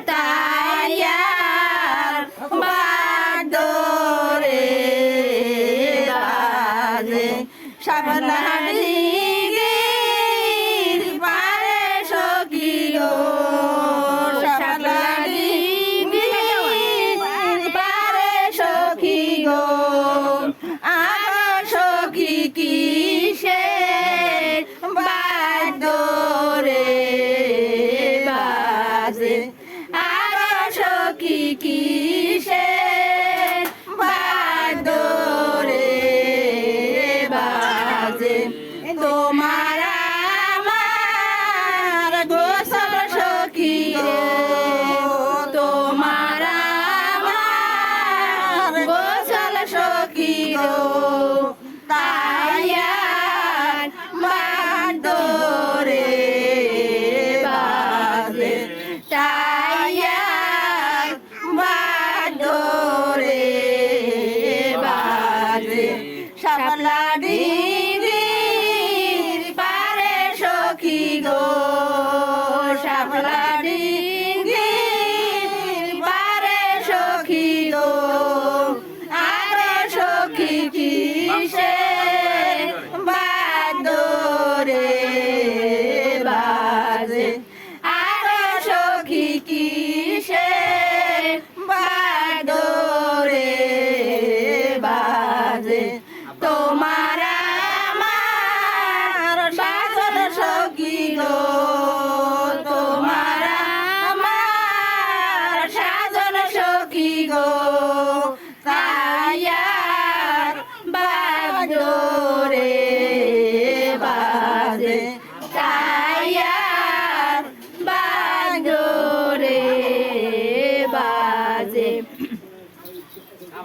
তাইয়ার বাদরে বাজে শাপলাড়ি গির পারে সখী গো শাপলাড়ি গির পারে সখী গো আমার সখী কিসে বাদরে বাজে আর সখী কিসে বাদরে বাজে তোমার আমার গোসল সখী গো তোমার আমার গোসল সখী গো তাইয়ার বাদরে বাজে তাইয়ার বাদরে বাজে শাপলাড়ি গির পারে সখী গো শাপলাড়ি গির পারে সখী গো আর সখী কিসে বাদরে বাজে আর সখী কিসে বাদরে বাজে তোমার আমার সাজল সখী গো তোমার আমার সাজল সখী গো তাইয়ার বাদরে বাজে তাইয়ার বাদরে বাজে